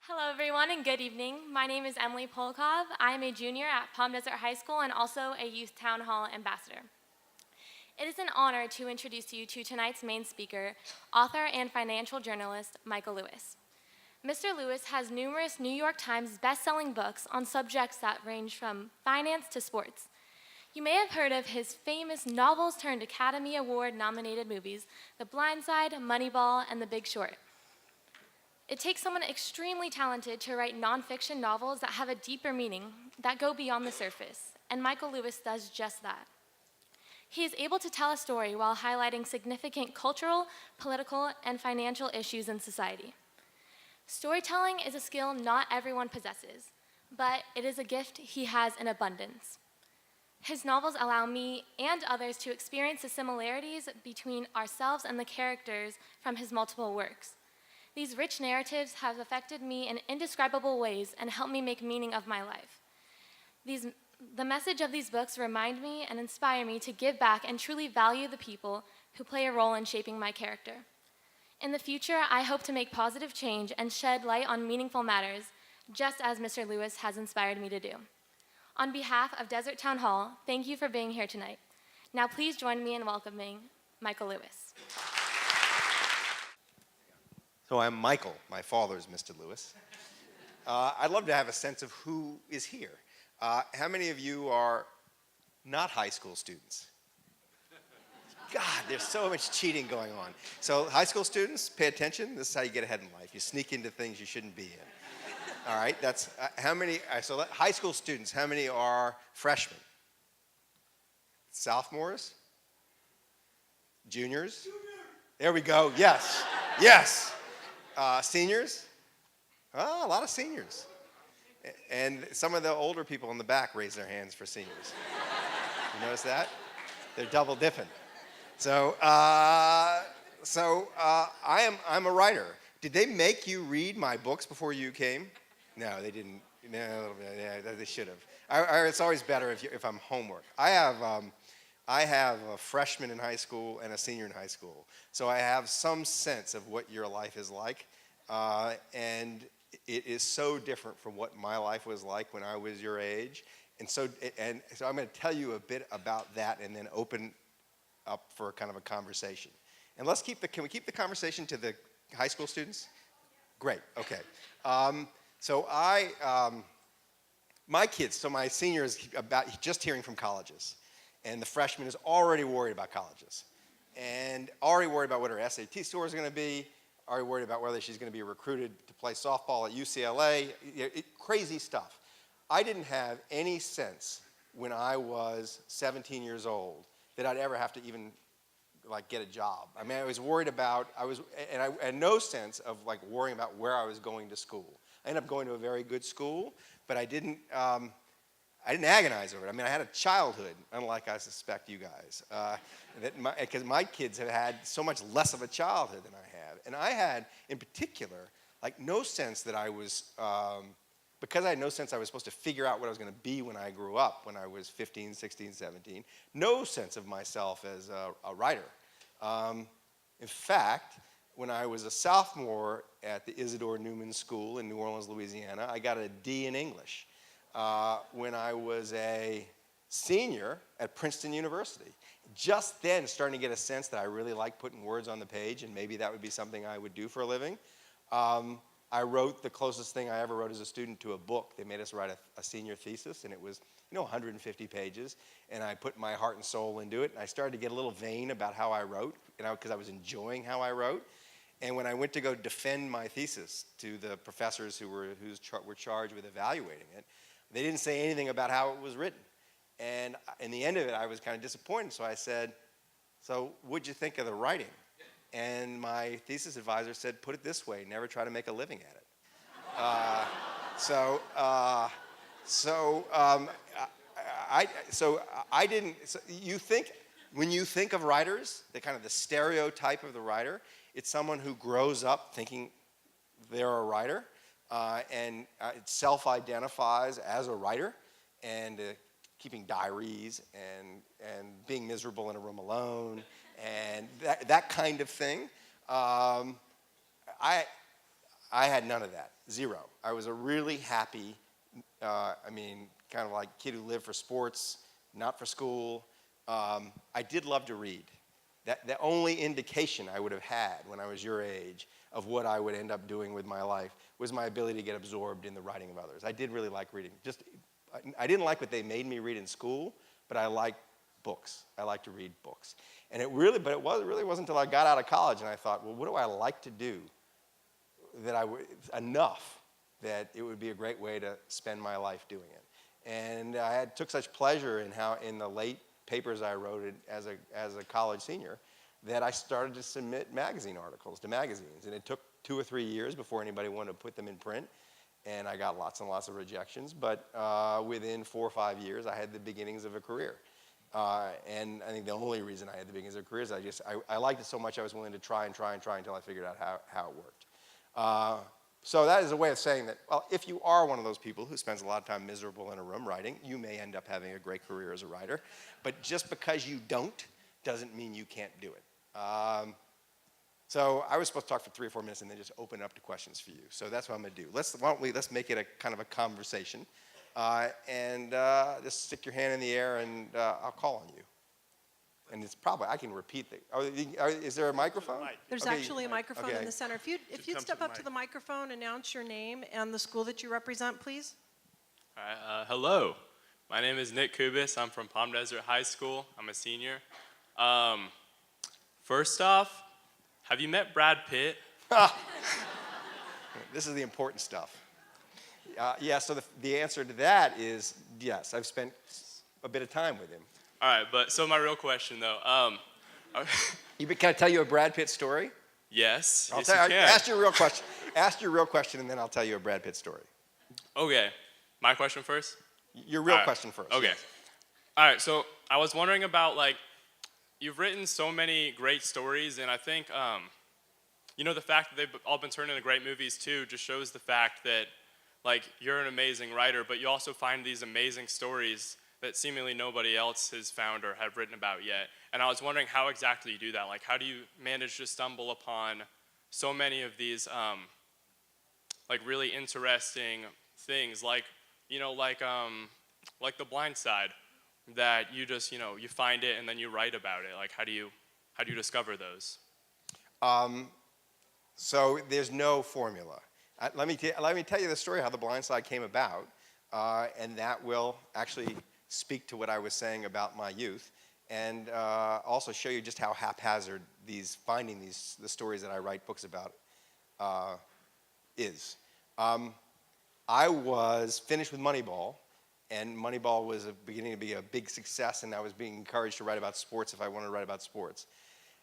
Hello, everyone, and good evening. My name is Emily Polakov. I am a junior at Palm Desert High School and also a Youth Town Hall ambassador. It is an honor to introduce you to tonight's main speaker, author and financial journalist, Michael Lewis. Mr. Lewis has numerous New York Times best-selling books on subjects that range from finance to sports. You may have heard of his famous novels-turned Academy Award-nominated movies, The Blind Side, Moneyball, and The Big Short. It takes someone extremely talented to write nonfiction novels that have a deeper meaning, that go beyond the surface, and Michael Lewis does just that. He is able to tell a story while highlighting significant cultural, political, and financial issues in society. Storytelling is a skill not everyone possesses, but it is a gift he has in abundance. His novels allow me and others to experience the similarities between ourselves and the characters from his multiple works. These rich narratives have affected me in indescribable ways and helped me make meaning of my life. The message of these books remind me and inspire me to give back and truly value the people who play a role in shaping my character. In the future, I hope to make positive change and shed light on meaningful matters, just as Mr. Lewis has inspired me to do. On behalf of Desert Town Hall, thank you for being here tonight. Now please join me in welcoming Michael Lewis. So I'm Michael. My father is Mr. Lewis. I'd love to have a sense of who is here. How many of you are not high school students? God, there's so much cheating going on. So high school students, pay attention. This is how you get ahead in life. You sneak into things you shouldn't be in. All right, that's how many, high school students, how many are freshmen? Sophomores? Juniors? There we go, yes, yes. Seniors? Oh, a lot of seniors. And some of the older people in the back raise their hands for seniors. You notice that? They're double dipping. So I'm a writer. Did they make you read my books before you came? No, they didn't. No, yeah, they should have. It's always better if I'm homework. I have a freshman in high school and a senior in high school. So I have some sense of what your life is like. And it is so different from what my life was like when I was your age. And so I'm going to tell you a bit about that and then open up for kind of a conversation. And can we keep the conversation to the high school students? Great, okay. My kids, so my senior is just hearing from colleges. And the freshman is already worried about colleges and already worried about what her SAT score is going to be, already worried about whether she's going to be recruited to play softball at UCLA, crazy stuff. I didn't have any sense when I was 17 years old that I'd ever have to even get a job. I mean, I was worried about, I had no sense of worrying about where I was going to school. I ended up going to a very good school, but I didn't agonize over it. I mean, I had a childhood, unlike I suspect you guys, because my kids have had so much less of a childhood than I have. And I had, in particular, no sense that I was, because I had no sense I was supposed to figure out what I was going to be when I grew up, when I was 15, 16, 17, no sense of myself as a writer. In fact, when I was a sophomore at the Isidore Newman School in New Orleans, Louisiana, I got a D in English. When I was a senior at Princeton University. Just then starting to get a sense that I really like putting words on the page and maybe that would be something I would do for a living. I wrote the closest thing I ever wrote as a student to a book. They made us write a senior thesis and it was 150 pages and I put my heart and soul into it and I started to get a little vain about how I wrote because I was enjoying how I wrote. And when I went to go defend my thesis to the professors who were charged with evaluating it, they didn't say anything about how it was written. And in the end of it, I was kind of disappointed. So I said, so what'd you think of the writing? And my thesis advisor said, put it this way, never try to make a living at it. When you think of writers, the stereotype of the writer, it's someone who grows up thinking they're a writer. And it self-identifies as a writer and keeping diaries and being miserable in a room alone and that kind of thing. I had none of that. Zero. I was a really happy, kind of like kid who lived for sports, not for school. I did love to read. The only indication I would have had when I was your age of what I would end up doing with my life was my ability to get absorbed in the writing of others. I did really like reading. I didn't like what they made me read in school, but I liked books. I like to read books. And it really wasn't until I got out of college and I thought, well, what do I like to do enough that it would be a great way to spend my life doing it. And I took such pleasure in how in the late papers I wrote as a college senior that I started to submit magazine articles to magazines. And it took 2 or 3 years before anybody wanted to put them in print. And I got lots and lots of rejections. But within 4 or 5 years, I had the beginnings of a career. And I think the only reason I had the beginnings of a career is I liked it so much I was willing to try until I figured out how it worked. So that is a way of saying that, well, if you are one of those people who spends a lot of time miserable in a room writing, you may end up having a great career as a writer. But just because you don't doesn't mean you can't do it. So I was supposed to talk for 3 or 4 minutes and then just open it up to questions for you. So that's what I'm going to do. Let's make it a kind of a conversation. And just stick your hand in the air and I'll call on you. And it's probably, I can repeat is there a microphone? There's actually a microphone in the center. If you'd step up to the mic. microphone, announce your name and the school that you represent, please. All right, hello. My name is Nick Kubis. I'm from Palm Desert High School. I'm a senior. First off, have you met Brad Pitt? This is the important stuff. Yeah, so the answer to that is yes. I've spent a bit of time with him. All right, so my real question, though. Can I tell you a Brad Pitt story? Yes, you can. Ask your real question. Ask your real question, and then I'll tell you a Brad Pitt story. Okay. My question first? Your real question first. Okay. Yes. All right, so I was wondering about, you've written so many great stories, and I think, the fact that they've all been turned into great movies, too, just shows the fact that, you're an amazing writer, but you also find these amazing stories that seemingly nobody else has found or have written about yet. And I was wondering how exactly you do that. How do you manage to stumble upon so many of these, really interesting things, like The Blind Side, that you just, you find it and then you write about it. How do you discover those? So there's no formula. Let me tell you the story how The Blind Side came about, and that will actually speak to what I was saying about my youth, and also show you just how haphazard finding the stories that I write books about is. I was finished with Moneyball, and Moneyball was beginning to be a big success, and I was being encouraged to write about sports if I wanted to write about sports.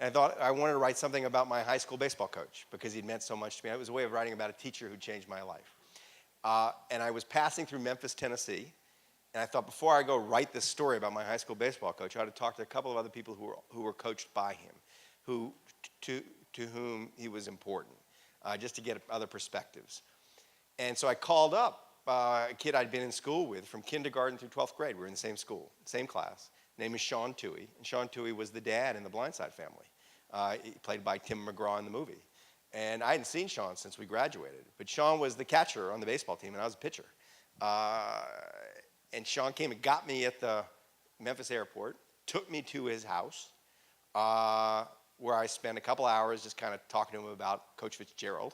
And I thought I wanted to write something about my high school baseball coach because he'd meant so much to me. It was a way of writing about a teacher who changed my life. And I was passing through Memphis, Tennessee, and I thought before I go write this story about my high school baseball coach, I ought to talk to a couple of other people who were coached by him, to whom he was important, just to get other perspectives. And so I called up a kid I'd been in school with from kindergarten through 12th grade. We were in the same school, same class. His name is Sean Toohey. And Sean Toohey was the dad in the Blind Side family. He played by Tim McGraw in the movie. And I hadn't seen Sean since we graduated. But Sean was the catcher on the baseball team, and I was a pitcher. And Sean came and got me at the Memphis airport, took me to his house, where I spent a couple hours just kind of talking to him about Coach Fitzgerald.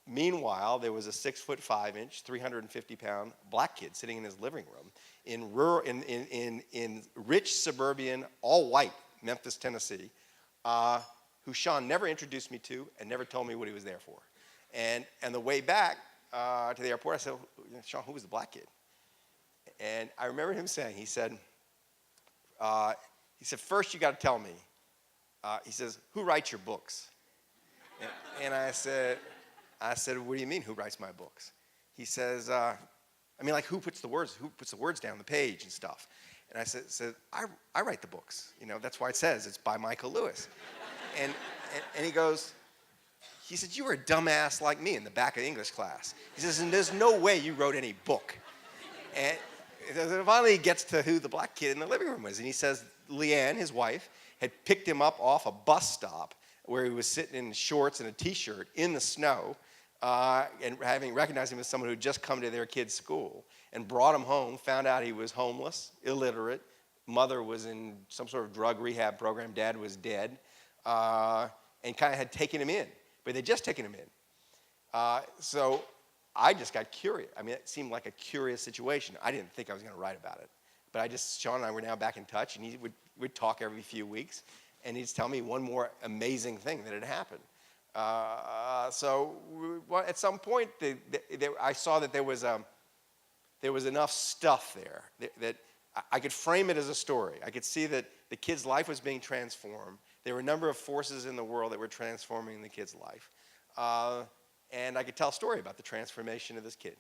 Meanwhile, there was a 6'5", 350-pound black kid sitting in his living room in rich suburban, all-white Memphis, Tennessee, who Sean never introduced me to and never told me what he was there for. And the way back to the airport, I said, Sean, who was the black kid? And I remember him saying, he said, first you got to tell me. He says, who writes your books? And I said, what do you mean, who writes my books? He says, who puts the words down on the page and stuff? And I said I write the books. That's why it says it's by Michael Lewis. and he said, you were a dumbass like me in the back of English class. He says, and there's no way you wrote any book. And finally he gets to who the black kid in the living room was. And he says, Leanne, his wife, had picked him up off a bus stop where he was sitting in shorts and a T-shirt in the snow and having recognized him as someone who had just come to their kid's school and brought him home, found out he was homeless, illiterate, mother was in some sort of drug rehab program, dad was dead, and kind of had taken him in, but they'd just taken him in. So I just got curious. I mean, it seemed like a curious situation. I didn't think I was going to write about it, but Sean and I were now back in touch, and we'd talk every few weeks, and he'd tell me one more amazing thing that had happened. At some point, I saw that there was enough stuff there that I could frame it as a story. I could see that the kid's life was being transformed. There were a number of forces in the world that were transforming the kid's life. And I could tell a story about the transformation of this kid.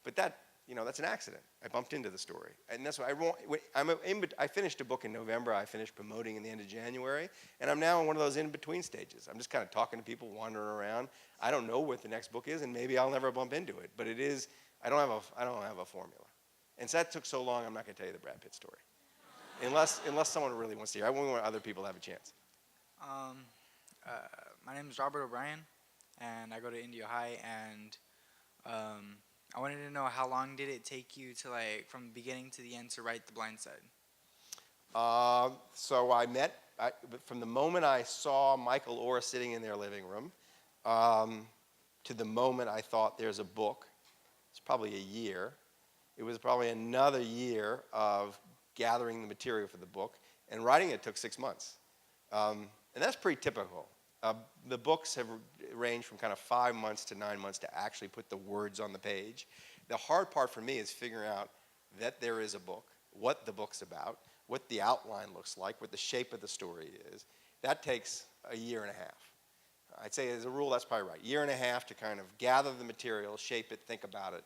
But that's an accident. I bumped into the story. And that's why I finished a book in November. I finished promoting in the end of January. And I'm now in one of those in-between stages. I'm just kind of talking to people, wandering around. I don't know what the next book is, and maybe I'll never bump into it. But it is, I don't have a formula. And so that took so long, I'm not going to tell you the Brad Pitt story. Unless someone really wants to hear. I want other people to have a chance. My name is Robert O'Brien, and I go to Indio High, and I wanted to know how long did it take you to, from the beginning to the end to write The Blind Side? So from the moment I saw Michael Orr sitting in their living room to the moment I thought there's a book, it's probably a year. It was probably another year of gathering the material for the book, and writing it took 6 months. And that's pretty typical. The books have ranged from kind of 5 months to 9 months to actually put the words on the page. The hard part for me is figuring out that there is a book, what the book's about, what the outline looks like, what the shape of the story is. That takes a year and a half. I'd say as a rule, that's probably right. Year and a half to kind of gather the material, shape it, think about it,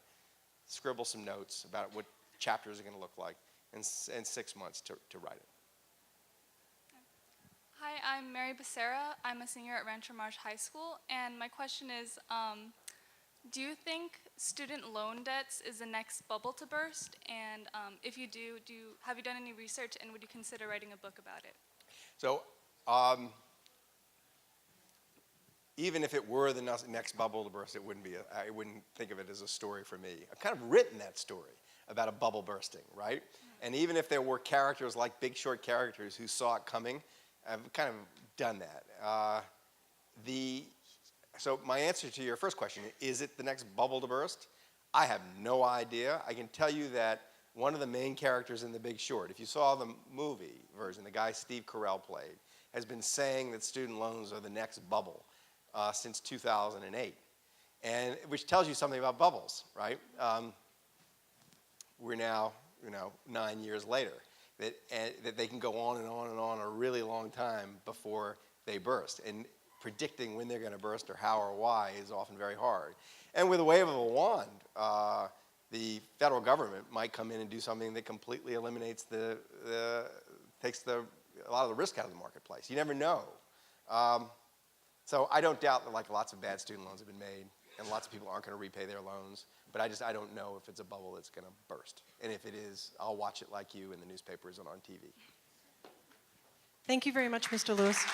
scribble some notes about what chapters are going to look like, and 6 months to write it. Hi, I'm Mary Becerra. I'm a senior at Rancho Marsh High School, and my question is, do you think student loan debts is the next bubble to burst? And if you do, have you done any research, and would you consider writing a book about it? So even if it were the next bubble to burst, I wouldn't think of it as a story for me. I've kind of written that story about a bubble bursting, right? And even if there were characters like Big Short characters who saw it coming, I've kind of done that. So my answer to your first question, is it the next bubble to burst? I have no idea. I can tell you that one of the main characters in The Big Short, if you saw the movie version, the guy Steve Carell played, has been saying that student loans are the next bubble since 2008, and which tells you something about bubbles, right? We're now 9 years later. That they can go on and on and on a really long time before they burst. And predicting when they're going to burst or how or why is often very hard. And with a wave of a wand, the federal government might come in and do something that completely eliminates takes a lot of the risk out of the marketplace. You never know. So I don't doubt that lots of bad student loans have been made, and lots of people aren't going to repay their loans. But I don't know if it's a bubble that's going to burst. And if it is, I'll watch it like you in the newspapers and on TV. Thank you very much, Mr. Lewis.